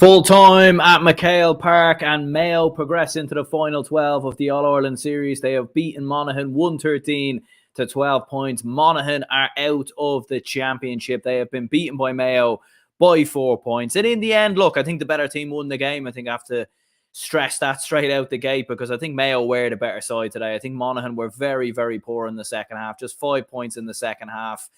Full time at McHale Park, and Mayo progress into the final 12 of the All-Ireland series. They have beaten Monaghan 113 to 12 points. Monaghan are out of the championship. They have been beaten by Mayo by 4 points. And in the end, look, I think the better team won the game. I think I have to stress that straight out the gate, because I think Mayo were the better side today. I think Monaghan were very, very poor in the second half. Just 5 points in the second half.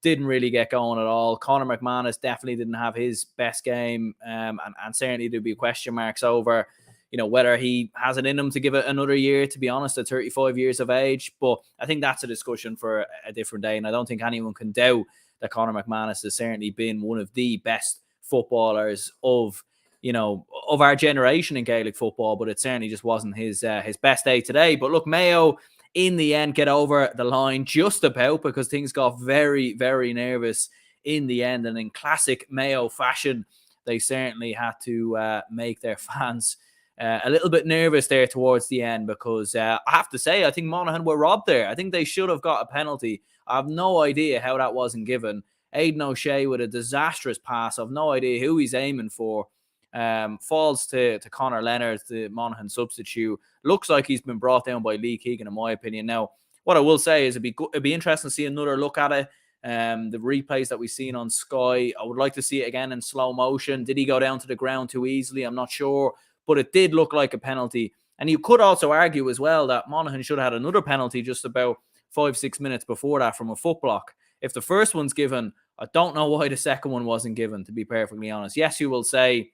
Didn't really get going at all. Conor McManus definitely didn't have his best game, and certainly there'd be question marks over, whether he has it in him to give it another year, to be honest, at 35 years of age. But I think that's a discussion for a different day, and I don't think anyone can doubt that Conor McManus has certainly been one of the best footballers of our generation in Gaelic football, but it certainly just wasn't his best day today. But look, Mayo in the end get over the line just about, because things got very, very nervous in the end. And in classic Mayo fashion, they certainly had to make their fans a little bit nervous there towards the end, because I have to say, I think Monaghan were robbed there. I think they should have got a penalty. I have no idea how that wasn't given. Aidan O'Shea with a disastrous pass. I have no idea who he's aiming for. Falls to Conor Leonard, the Monaghan substitute. Looks like he's been brought down by Lee Keegan, in my opinion. Now, what I will say is it'd be interesting to see another look at it. The replays that we've seen on Sky, I would like to see it again in slow motion. Did he go down to the ground too easily? I'm not sure, but it did look like a penalty. And you could also argue as well that Monaghan should have had another penalty just about 5-6 minutes before that from a foot block. If the first one's given, I don't know why the second one wasn't given, to be perfectly honest. Yes, you will say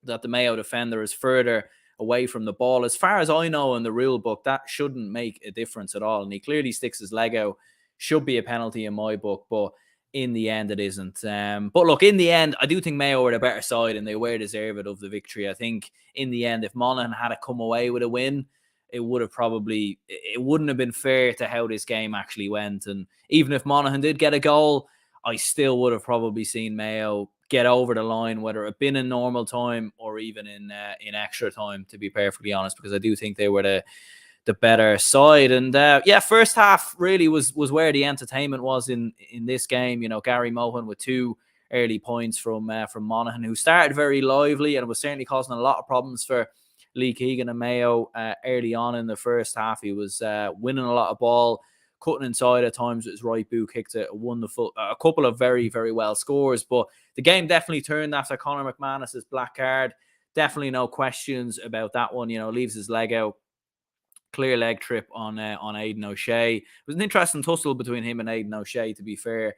that the Mayo defender is further away from the ball. As far as I know in the rule book, that shouldn't make a difference at all. And he clearly sticks his leg out. Should be a penalty in my book, but in the end it isn't. But look, in the end, I do think Mayo were the better side and they were deserved of the victory. I think in the end, if Monaghan had come away with a win, it wouldn't have been fair to how this game actually went. And even if Monaghan did get a goal, I still would have probably seen Mayo get over the line, whether it been in normal time or even in extra time, to be perfectly honest, because I do think they were the better side. And first half really was where the entertainment was in this game. Gary Mohan with 2 early points from Monaghan, who started very lively and was certainly causing a lot of problems for Lee Keegan and Mayo early on in the first half. He was winning a lot of ball, cutting inside at times with his right boot, kicked a couple of very, very well scores. But the game definitely turned after Conor McManus's black card. Definitely no questions about that one. Leaves his leg out. Clear leg trip on Aidan O'Shea. It was an interesting tussle between him and Aidan O'Shea, to be fair.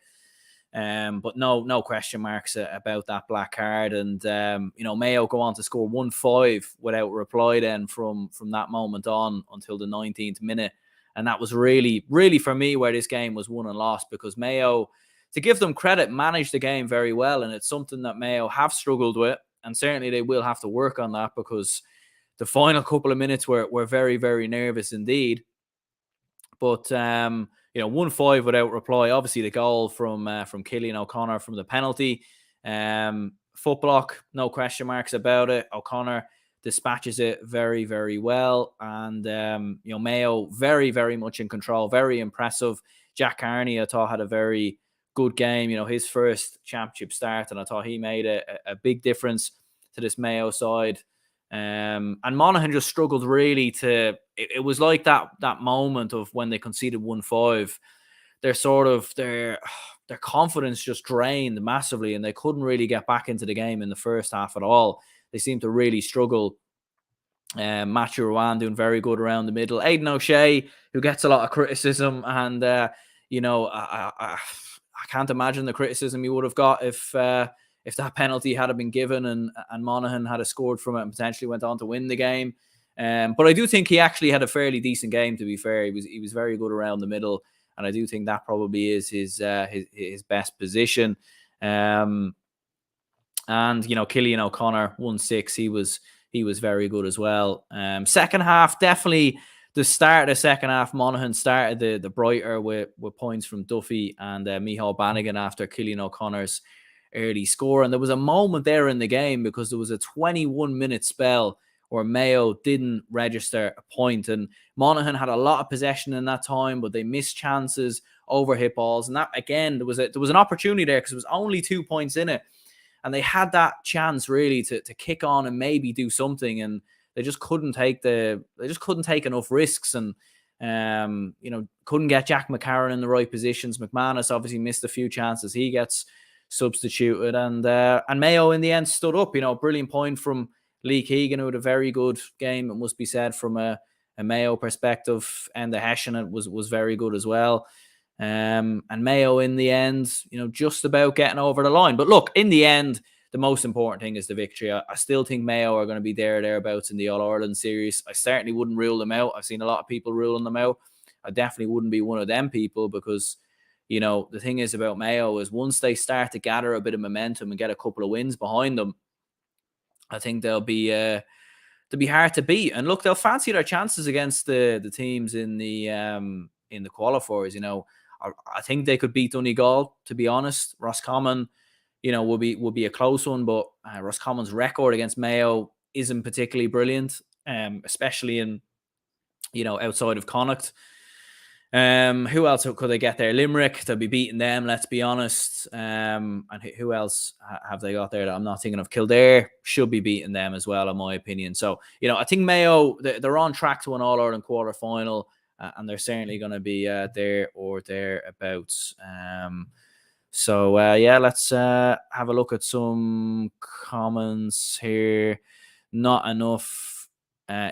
But no question marks about that black card. And, Mayo go on to score 1-5 without reply then from that moment on until the 19th minute. And that was really, really for me where this game was won and lost, because Mayo, to give them credit, managed the game very well. And it's something that Mayo have struggled with. And certainly they will have to work on that, because the final couple of minutes were very, very nervous indeed. But, 1-5 without reply. Obviously the goal from Cillian O'Connor from the penalty. Foot block, no question marks about it. O'Connor dispatches it very, very well. And, Mayo very, very much in control, very impressive. Jack Carney, I thought, had a very good game, his first championship start, and I thought he made a big difference to this Mayo side. And Monaghan just struggled really it was like that moment of when they conceded 1-5, their confidence just drained massively, and they couldn't really get back into the game in the first half at all. They seemed to really struggle. Matthew Rowan doing very good around the middle. Aidan O'Shea, who gets a lot of criticism, and I can't imagine the criticism he would have got if that penalty had been given and Monaghan had scored from it and potentially went on to win the game. But I do think he actually had a fairly decent game, to be fair. He was very good around the middle, and I do think that probably is his best position. And Cillian O'Connor 1-6. He was very good as well. Second half, definitely the start of the second half, Monaghan started the brighter with points from Duffy and Micheál Bannigan after Cillian O'Connor's early score. And there was a moment there in the game, because there was a 21-minute spell where Mayo didn't register a point, and Monaghan had a lot of possession in that time, but they missed chances, overhit balls, and that again there was an opportunity there, because there was only 2 points in it. and they had that chance really to kick on and maybe do something, and they just couldn't take enough risks, and couldn't get Jack McCarron in the right positions. McManus obviously missed a few chances. He gets substituted, and Mayo in the end stood up. Brilliant point from Lee Keegan, who had a very good game, it must be said, from a Mayo perspective, and the Hessian was very good as well. And Mayo in the end, just about getting over the line. But look, in the end, the most important thing is the victory. I still think Mayo are going to be thereabouts in the All-Ireland series. I certainly wouldn't rule them out. I've seen a lot of people ruling them out. I definitely wouldn't be one of them people, because the thing is about Mayo is once they start to gather a bit of momentum and get a couple of wins behind them, I think they'll be hard to beat. And look, they'll fancy their chances against the teams in the qualifiers. I think they could beat Donegal, to be honest. Roscommon, will be a close one, but Roscommon's record against Mayo isn't particularly brilliant, especially in outside of Connacht. Who else could they get there? Limerick, they'll be beating them, let's be honest. And who else have they got there that I'm not thinking of? Kildare should be beating them as well, in my opinion. So, I think Mayo, they're on track to an All-Ireland quarter-final, and they're certainly going to be there or thereabouts. Let's have a look at some comments here. Not enough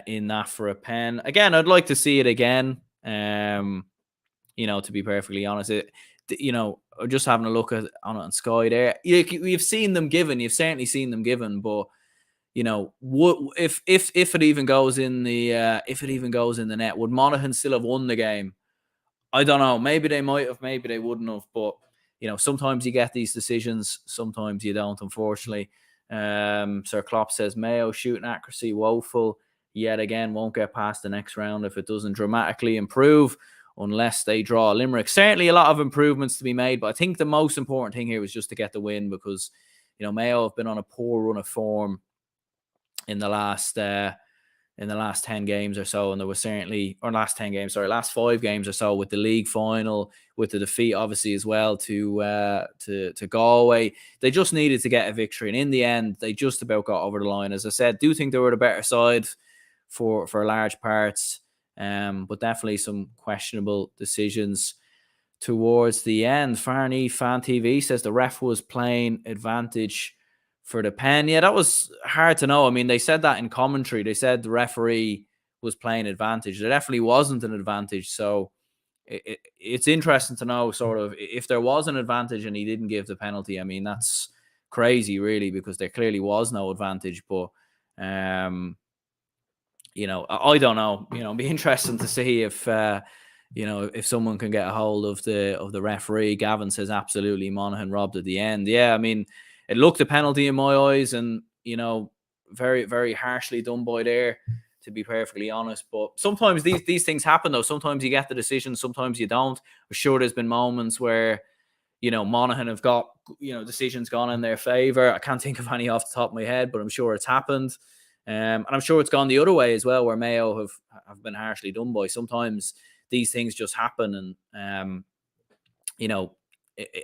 in that for a pen. Again, I'd like to see it again. To be perfectly honest, just having a look on it on Sky there. You've seen them given. You've certainly seen them given, but if it even goes in the net, would Monaghan still have won the game? I don't know. Maybe they might have. Maybe they wouldn't have. But sometimes you get these decisions, sometimes you don't. Unfortunately, Sir Klopp says Mayo shooting accuracy woeful yet again, won't get past the next round if it doesn't dramatically improve, unless they draw Limerick. Certainly a lot of improvements to be made, but I think the most important thing here was just to get the win, because Mayo have been on a poor run of form in the last 10 games or so, and there was certainly, or last 5 games or so, with the league final, with the defeat obviously as well to Galway. They just needed to get a victory, and in the end they just about got over the line. As I said, do think they were the better side for large parts, but definitely some questionable decisions towards the end. Farney Fan TV says the ref was playing advantage for the pen. Yeah, that was hard to know. I mean, they said that in commentary. They said the referee was playing advantage. There definitely wasn't an advantage. So it's interesting to know sort of if there was an advantage and he didn't give the penalty. I mean, that's crazy, really, because there clearly was no advantage. But I don't know. It'd be interesting to see if if someone can get a hold of the referee. Gavin says absolutely Monaghan robbed at the end. Yeah, I mean, it looked a penalty in my eyes, and very, very harshly done by there, to be perfectly honest. But sometimes these things happen, though. Sometimes you get the decision, sometimes you don't. I'm sure there's been moments where Monaghan have got decisions gone in their favour. I can't think of any off the top of my head, but I'm sure it's happened. And I'm sure it's gone the other way as well, where Mayo have been harshly done by. Sometimes these things just happen, and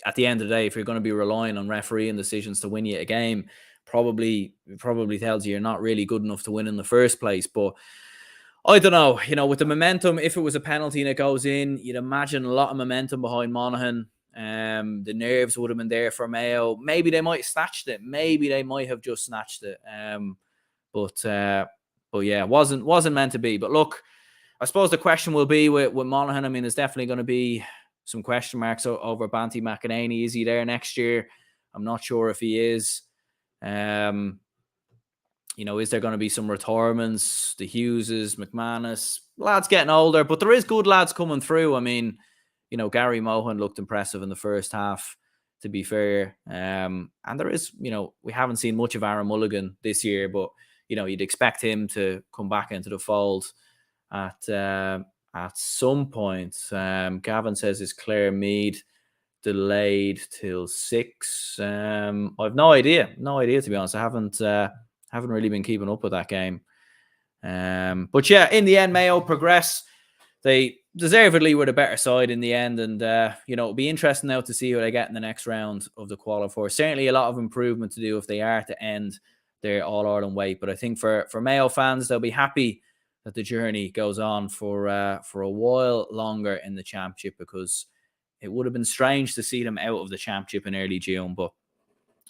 at the end of the day, if you're going to be relying on refereeing decisions to win you a game, probably tells you you're not really good enough to win in the first place. But I don't know, with the momentum, if it was a penalty and it goes in, you'd imagine a lot of momentum behind Monaghan. The nerves would have been there for Mayo. Maybe they might have snatched it. Maybe they might have just snatched it. But yeah, wasn't meant to be. But look, I suppose the question will be with Monaghan. I mean, there's definitely going to be some question marks over Banty McEnany. Is he there next year? I'm not sure if he is. Is there going to be some retirements? The Hugheses, McManus, lads getting older, but there is good lads coming through. I mean, Gary Mohan looked impressive in the first half, to be fair. And there is, we haven't seen much of Aaron Mulligan this year, but, you'd expect him to come back into the fold at some point. Gavin says, is Clare Mead delayed till 6? I've no idea, to be honest. I haven't really been keeping up with that game. But yeah, in the end, Mayo progress. They deservedly were the better side in the end. And, it'll be interesting now to see who they get in the next round of the qualifier. Certainly a lot of improvement to do if they are to end their All-Ireland wait. But I think for Mayo fans, they'll be happy that the journey goes on for a while longer in the championship, because it would have been strange to see them out of the championship in early June. But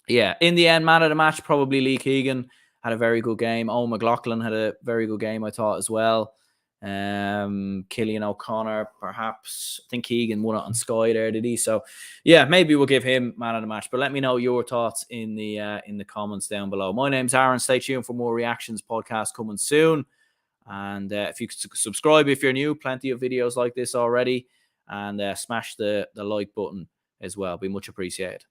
yeah, in the end, man of the match, probably Lee Keegan had a very good game. Owen McLaughlin had a very good game, I thought, as well. Killian O'Connor, perhaps. I think Keegan won it on Sky there, did he? So yeah, maybe we'll give him man of the match. But let me know your thoughts in the comments down below. My name's Aaron. Stay tuned for more reactions podcast coming soon. And if you could subscribe if you're new, plenty of videos like this already. And smash the like button as well. Be much appreciated.